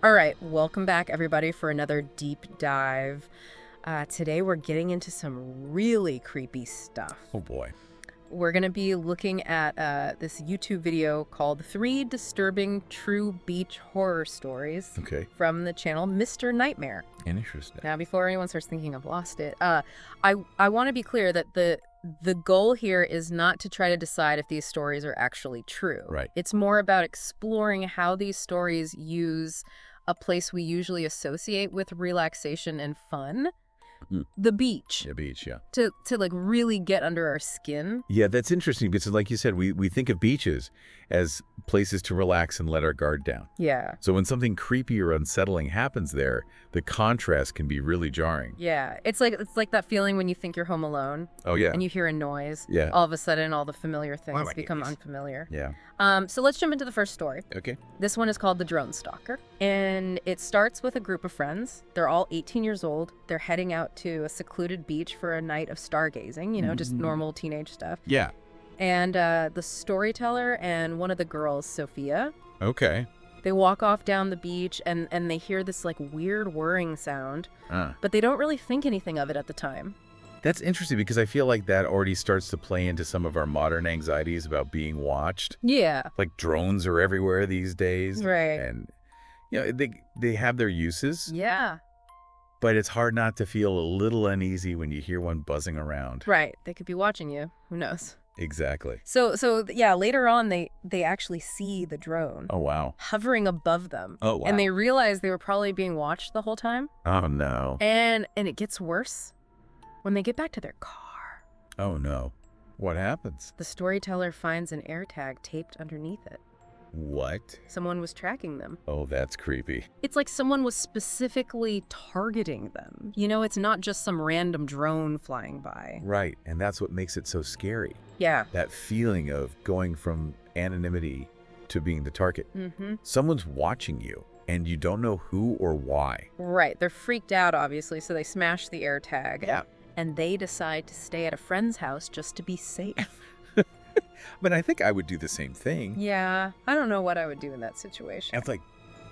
All right, welcome back, everybody, for another deep dive. Today, we're getting into some really creepy stuff. Oh, boy. We're going to be looking at this YouTube video called 3 Disturbing True Beach Horror Stories Okay. from the channel Mr. Nightmare. Interesting. Now, before anyone starts thinking I've lost it, I want to be clear that the goal here is not to try to decide if these stories are actually true. Right. It's more about exploring how these stories use a place we usually associate with relaxation and fun, the beach, Yeah, beach, yeah. to like really get under our skin. Yeah, that's interesting because like you said, we think of beaches as places to relax and let our guard down. Yeah. So when something creepy or unsettling happens there, the contrast can be really jarring. Yeah. It's like that feeling when you think you're home alone. Oh, yeah. And you hear a noise. Yeah. All of a sudden, all the familiar things my become goodness. unfamiliar. Yeah. So let's jump into the first story. Okay. This one is called The Drone Stalker, and it starts with a group of friends. They're all 18 years old. They're heading out to a secluded beach for a night of stargazing, just normal teenage stuff. Yeah. And the storyteller and one of the girls, Sophia, Okay. they walk off down the beach and they hear this like weird whirring sound, Ah. but they don't really think anything of it at the time. That's interesting because I feel like that already starts to play into some of our modern anxieties about being watched. Yeah. Like drones are everywhere these days. Right. And, they have their uses. Yeah. But it's hard not to feel a little uneasy when you hear one buzzing around. Right. They could be watching you. Who knows? Exactly. So yeah, later on they actually see the drone Oh, wow. hovering above them. Oh, wow. And they realize they were probably being watched the whole time. Oh, no. And it gets worse when they get back to their car. Oh, no. What happens? The storyteller finds an AirTag taped underneath it. What? Someone was tracking them. Oh, that's creepy. It's like someone was specifically targeting them. It's not just some random drone flying by. Right. And that's what makes it so scary. Yeah. That feeling of going from anonymity to being the target. Mm-hmm. Someone's watching you and you don't know who or why. Right. They're freaked out, obviously, so they smash the AirTag. Yeah. And they decide to stay at a friend's house just to be safe. But I think I would do the same thing. Yeah. I don't know what I would do in that situation. And it's like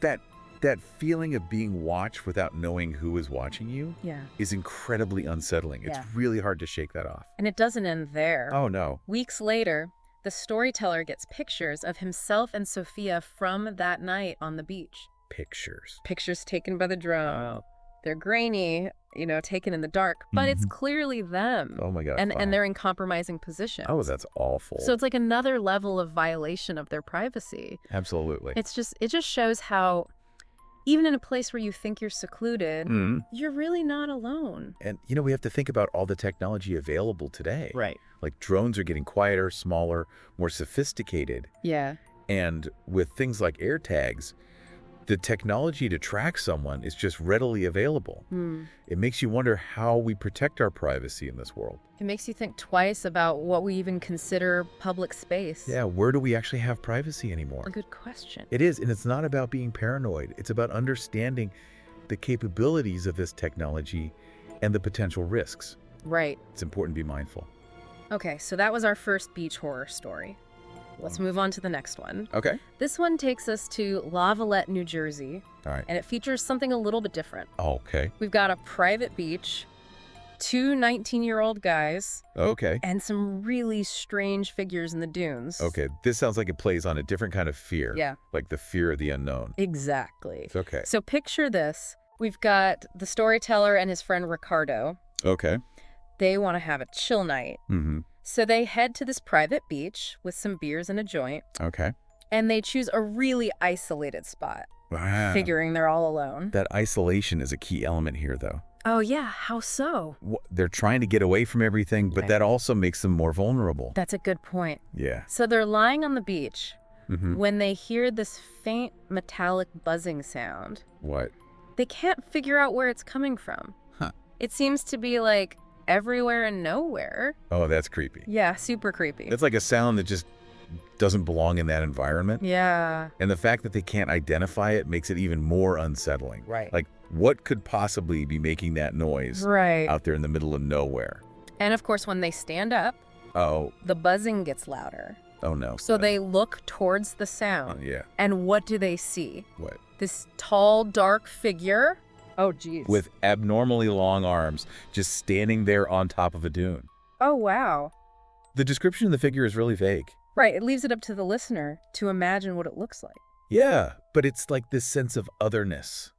that feeling of being watched without knowing who is watching you Yeah. is incredibly unsettling. It's Yeah. really hard to shake that off. And it doesn't end there. Oh, no. Weeks later, the storyteller gets pictures of himself and Sophia from that night on the beach. Pictures. Pictures taken by the drone. They're grainy, taken in the dark, but it's clearly them. Oh, my God. And they're in compromising positions. Oh, that's awful. So it's like another level of violation of their privacy. Absolutely. It just shows how even in a place where you think you're secluded, you're really not alone. And, we have to think about all the technology available today. Right. Like drones are getting quieter, smaller, more sophisticated. Yeah. And with things like AirTags, the technology to track someone is just readily available. It makes you wonder how we protect our privacy in this world. It makes you think twice about what we even consider public space. Yeah, where do we actually have privacy anymore? A good question. It is, and it's not about being paranoid. It's about understanding the capabilities of this technology and the potential risks. Right. It's important to be mindful. Okay, so that was our first beach horror story. Let's move on to the next one. Okay. This one takes us to Lavallette, New Jersey, All right. and it features something a little bit different. Okay. We've got a private beach, 2 19-year-old guys, Okay. and some really strange figures in the dunes. Okay. This sounds like it plays on a different kind of fear. Yeah. Like the fear of the unknown. Exactly. Okay. So picture this. We've got the storyteller and his friend Ricardo. Okay. They want to have a chill night. Mm-hmm. So they head to this private beach with some beers and a joint, Okay. and they choose a really isolated spot, Wow. figuring they're all alone. That isolation is a key element here, though. Oh, yeah. How so? They're trying to get away from everything, but Right. that also makes them more vulnerable. That's a good point. Yeah. So they're lying on the beach Mm-hmm. when they hear this faint metallic buzzing sound. What? They can't figure out where it's coming from. Huh. It seems to be like everywhere and nowhere. Oh, that's creepy. Yeah, super creepy. It's like a sound that just doesn't belong in that environment. Yeah. And the fact that they can't identify it makes it even more unsettling. Right. Like, what could possibly be making that noise Right. out there in the middle of nowhere? And of course, when they stand up, Oh, the buzzing gets louder. Oh, no. So they look towards the sound. Yeah. And what do they see? What? This tall, dark figure. Oh, geez. With abnormally long arms, just standing there on top of a dune. Oh, wow. The description of the figure is really vague. Right. It leaves it up to the listener to imagine what it looks like. Yeah, but it's like this sense of otherness.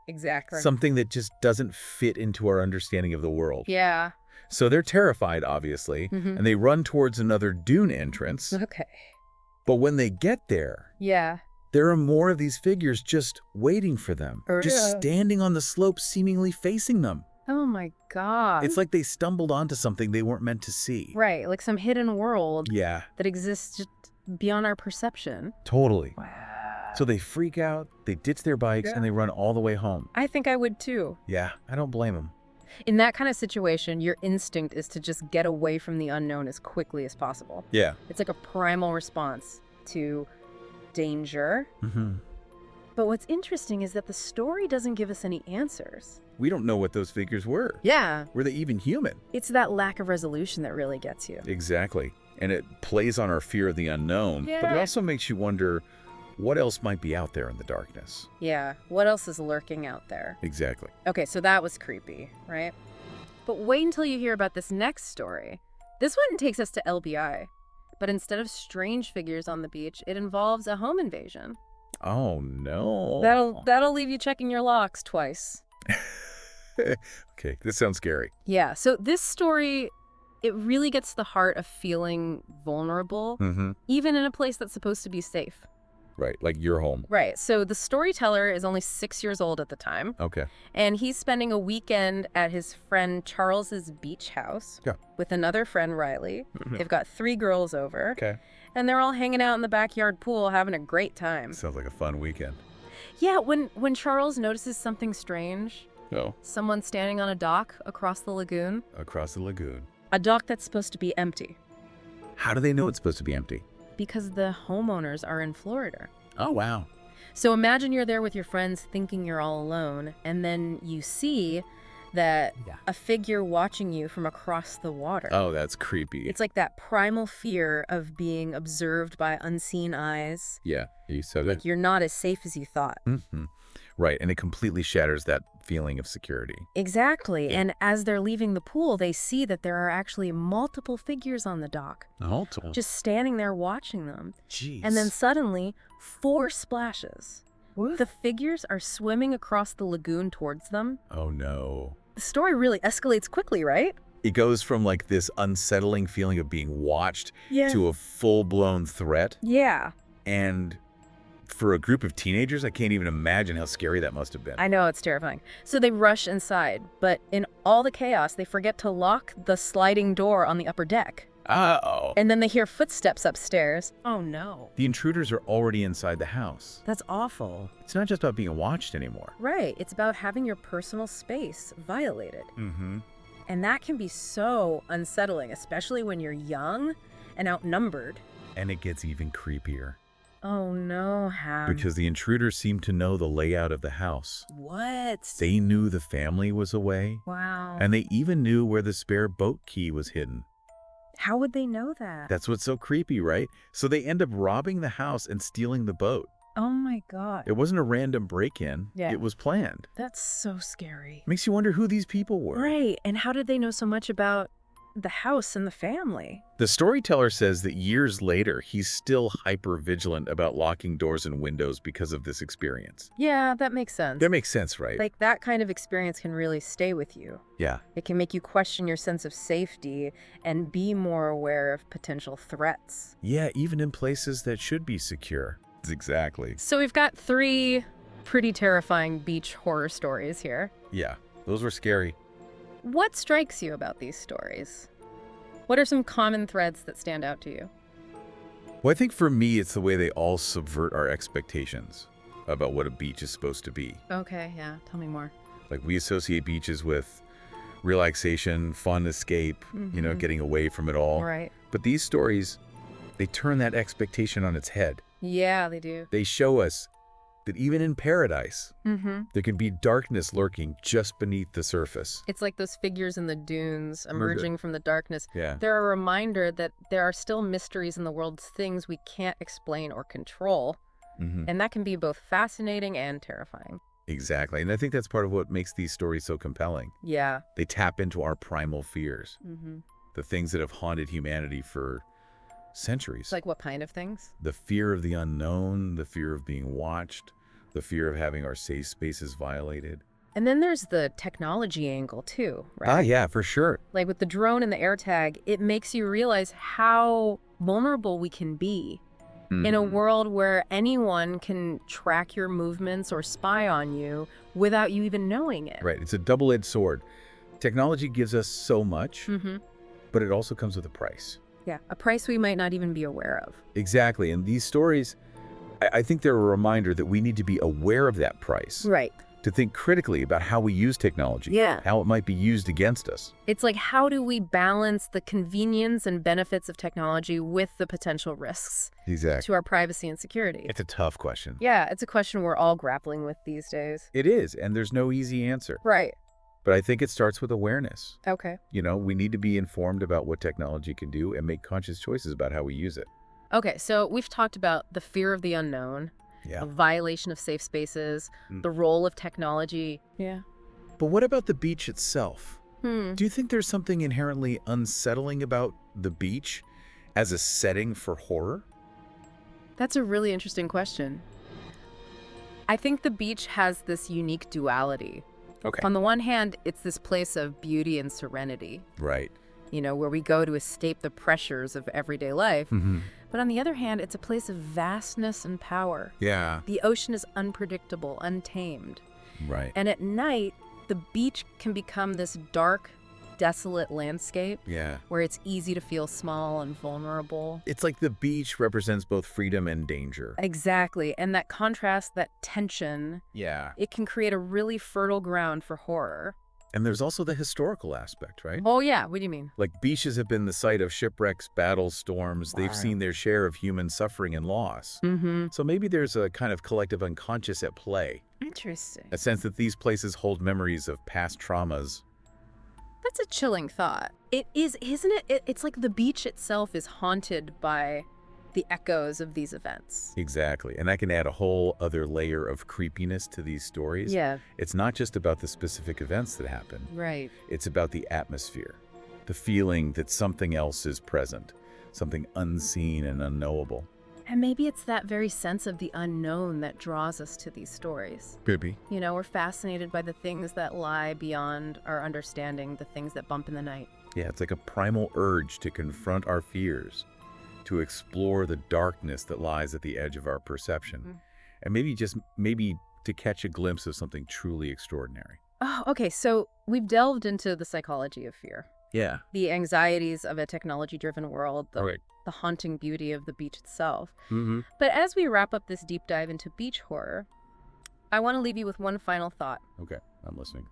Exactly. Something that just doesn't fit into our understanding of the world. Yeah. So they're terrified, obviously, and they run towards another dune entrance. Okay. But when they get there, Yeah. there are more of these figures just waiting for them, just standing on the slope, seemingly facing them. Oh, my God. It's like they stumbled onto something they weren't meant to see. Right. Like some hidden world Yeah, that exists just beyond our perception. totally. Wow. So they freak out, they ditch their bikes, and they run all the way home. I think I would too. Yeah, I don't blame them. In that kind of situation, your instinct is to just get away from the unknown as quickly as possible. Yeah. It's like a primal response to danger. Mm-hmm. But what's interesting is that the story doesn't give us any answers. We don't know what those figures were. Yeah. Were they even human? It's that lack of resolution that really gets you. Exactly. And it plays on our fear of the unknown, but it Yeah. also makes you wonder what else might be out there in the darkness. Yeah. What else is lurking out there? Exactly. Okay, so that was creepy, right? But wait until you hear about this next story. This one takes us to LBI. But instead of strange figures on the beach, it involves a home invasion. Oh, no. That'll leave you checking your locks twice. Okay, this sounds scary. Yeah, so this story, it really gets to the heart of feeling vulnerable, Mm-hmm. even in a place that's supposed to be safe. Right, like your home. Right, so the storyteller is only 6 years old at the time, Okay. and he's spending a weekend at his friend Charles's beach house Yeah. with another friend, Riley. They've got 3 girls over, Okay. and they're all hanging out in the backyard pool having a great time. Sounds like a fun weekend. Yeah, when Charles notices something strange, Oh. someone standing on a dock across the lagoon, Across the lagoon. a dock that's supposed to be empty. How do they know it's supposed to be empty? Because the homeowners are in Florida. Oh, wow. So imagine you're there with your friends thinking you're all alone, and then you see that a figure watching you from across the water. Oh, that's creepy. It's like that primal fear of being observed by unseen eyes. Yeah, you said it. You're not as safe as you thought. Mm-hmm. Right, and it completely shatters that feeling of security. Exactly. And as they're leaving the pool, they see that there are actually multiple figures on the dock, Multiple. just standing there watching them. Jeez. And then suddenly, 4 splashes. The figures are swimming across the lagoon towards them. Oh, no. The story really escalates quickly, right? It goes from like this unsettling feeling of being watched Yeah. to a full-blown threat. Yeah. And for a group of teenagers, I can't even imagine how scary that must have been. I know, it's terrifying. So they rush inside, but in all the chaos, they forget to lock the sliding door on the upper deck. Uh-oh. And then they hear footsteps upstairs. Oh, no. The intruders are already inside the house. That's awful. It's not just about being watched anymore. Right. It's about having your personal space violated. Mm-hmm. And that can be so unsettling, especially when you're young and outnumbered. And it gets even creepier. Oh, no, Ham. Because the intruders seem to know the layout of the house. What? They knew the family was away. Wow. And they even knew where the spare boat key was hidden. How would they know that? That's what's so creepy, right? So they end up robbing the house and stealing the boat. Oh, my God. It wasn't a random break-in. Yeah. It was planned. That's so scary. Makes you wonder who these people were. Right. And how did they know so much about the house and the family? The storyteller says that years later, he's still hyper-vigilant about locking doors and windows because of this experience. Yeah, that makes sense. That makes sense, right? Like, that kind of experience can really stay with you. Yeah. It can make you question your sense of safety and be more aware of potential threats. Yeah, even in places that should be secure. Exactly. So we've got 3 pretty terrifying beach horror stories here. Yeah, those were scary. What strikes you about these stories? What are some common threads that stand out to you? Well, I think for me, it's the way they all subvert our expectations about what a beach is supposed to be. Okay, yeah. Tell me more. Like, we associate beaches with relaxation, fun escape, getting away from it all. Right. But these stories, they turn that expectation on its head. Yeah, they do. They show us that even in paradise, there can be darkness lurking just beneath the surface. It's like those figures in the dunes emerging from the darkness. Yeah. They're a reminder that there are still mysteries in the world, things we can't explain or control. And that can be both fascinating and terrifying. Exactly. And I think that's part of what makes these stories so compelling. Yeah. They tap into our primal fears, the things that have haunted humanity for centuries. Like what kind of things? The fear of the unknown, the fear of being watched, the fear of having our safe spaces violated. And then there's the technology angle too, right? Ah, yeah, for sure. Like with the drone and the AirTag, it makes you realize how vulnerable we can be in a world where anyone can track your movements or spy on you without you even knowing it. Right. It's a double-edged sword. Technology gives us so much, but it also comes with a price. Yeah, a price we might not even be aware of. Exactly. And these stories, I think they're a reminder that we need to be aware of that price. Right. To think critically about how we use technology. Yeah. How it might be used against us. It's like, how do we balance the convenience and benefits of technology with the potential risks to our privacy and security? It's a tough question. Yeah, it's a question we're all grappling with these days. It is, and there's no easy answer. Right. But I think it starts with awareness. Okay. You know, we need to be informed about what technology can do and make conscious choices about how we use it. Okay, so we've talked about the fear of the unknown, Yeah. the violation of safe spaces, the role of technology. Yeah. But what about the beach itself? Hmm. Do you think there's something inherently unsettling about the beach as a setting for horror? That's a really interesting question. I think the beach has this unique duality. Okay. On the one hand, it's this place of beauty and serenity, Right. you know, where we go to escape the pressures of everyday life. But on the other hand, it's a place of vastness and power. Yeah. The ocean is unpredictable, untamed. Right. And at night, the beach can become this dark, desolate landscape Yeah. where it's easy to feel small and vulnerable. It's like the beach represents both freedom and danger. Exactly. And that contrast, that tension, Yeah. it can create a really fertile ground for horror. And there's also the historical aspect, right? Oh, yeah. What do you mean? Like beaches have been the site of shipwrecks, battles, storms. They've seen their share of human suffering and loss. So maybe there's a kind of collective unconscious at play. Interesting. A sense that these places hold memories of past traumas. That's a chilling thought. It is, isn't it? It's like the beach itself is haunted by the echoes of these events. Exactly. And that can add a whole other layer of creepiness to these stories. Yeah. It's not just about the specific events that happen. Right. It's about the atmosphere, the feeling that something else is present, something unseen and unknowable. And maybe it's that very sense of the unknown that draws us to these stories. Could be. You know, we're fascinated by the things that lie beyond our understanding, the things that bump in the night. Yeah, it's like a primal urge to confront our fears, to explore the darkness that lies at the edge of our perception, and maybe to catch a glimpse of something truly extraordinary. Oh, okay. So we've delved into the psychology of fear, Yeah. the anxieties of a technology-driven world, the Right. haunting beauty of the beach itself. But as we wrap up this deep dive into beach horror, I want to leave you with one final thought. Okay, I'm listening.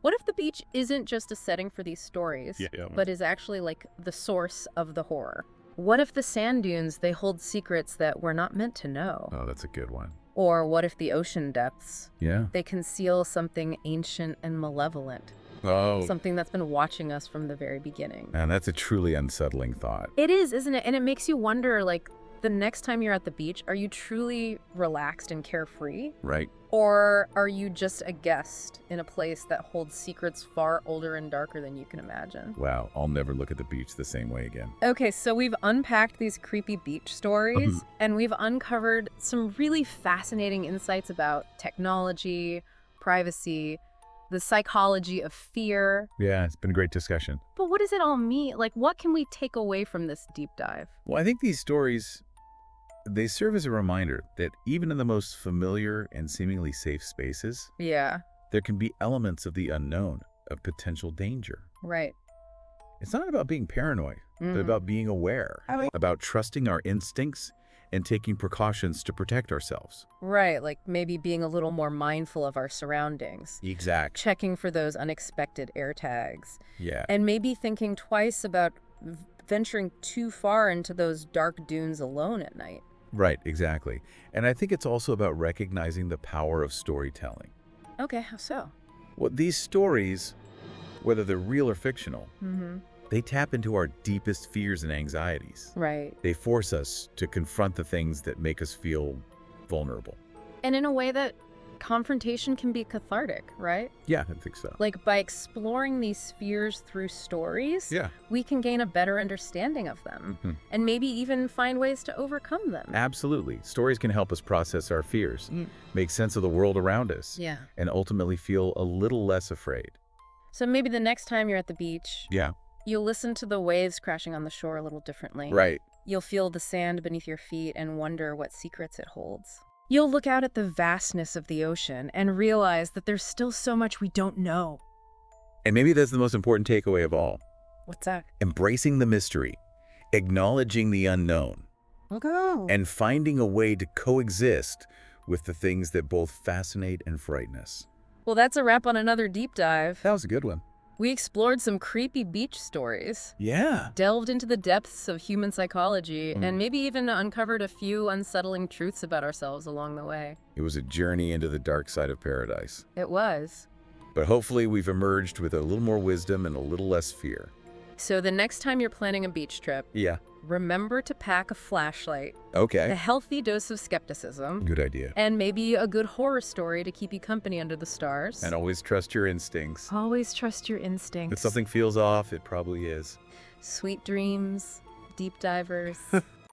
What if the beach isn't just a setting for these stories, but is actually like the source of the horror? What if the sand dunes, they hold secrets that we're not meant to know? Oh, that's a good one. Or what if the ocean depths, Yeah. they conceal something ancient and malevolent? Oh. Something that's been watching us from the very beginning. Man, that's a truly unsettling thought. It is, isn't it? And it makes you wonder, like, the next time you're at the beach, are you truly relaxed and carefree? Right. Or are you just a guest in a place that holds secrets far older and darker than you can imagine? Wow, I'll never look at the beach the same way again. Okay, so we've unpacked these creepy beach stories, and we've uncovered some really fascinating insights about technology, privacy, the psychology of fear. Yeah, it's been a great discussion. But what does it all mean? Like, what can we take away from this deep dive? Well, I think these stories, they serve as a reminder that even in the most familiar and seemingly safe spaces, Yeah, there can be elements of the unknown, of potential danger. right. It's not about being paranoid, but about being aware, about trusting our instincts and taking precautions to protect ourselves. Right, like maybe being a little more mindful of our surroundings, Exact. checking for those unexpected air tags, Yeah. and maybe thinking twice about venturing too far into those dark dunes alone at night. Right, exactly. And I think it's also about recognizing the power of storytelling. Okay, how so? Well, these stories, whether they're real or fictional, Mm-hmm. they tap into our deepest fears and anxieties. Right. They force us to confront the things that make us feel vulnerable. And in a way that confrontation can be cathartic, right? Yeah, I think so. Like by exploring these fears through stories, Yeah. we can gain a better understanding of them Mhm. and maybe even find ways to overcome them. Absolutely. Stories can help us process our fears, make sense of the world around us, Yeah. and ultimately feel a little less afraid. So maybe the next time you're at the beach, Yeah. you'll listen to the waves crashing on the shore a little differently. Right. You'll feel the sand beneath your feet and wonder what secrets it holds. You'll look out at the vastness of the ocean and realize that there's still so much we don't know. And maybe that's the most important takeaway of all. What's that? Embracing the mystery, acknowledging the unknown, Okay. and finding a way to coexist with the things that both fascinate and frighten us. Well, that's a wrap on another deep dive. That was a good one. We explored some creepy beach stories, Yeah. delved into the depths of human psychology, and maybe even uncovered a few unsettling truths about ourselves along the way. It was a journey into the dark side of paradise. It was. But hopefully we've emerged with a little more wisdom and a little less fear. So the next time you're planning a beach trip, Yeah. remember to pack a flashlight, a Okay. healthy dose of skepticism, Good idea. and maybe a good horror story to keep you company under the stars. And always trust your instincts. Always trust your instincts. If something feels off, it probably is. Sweet dreams, deep divers.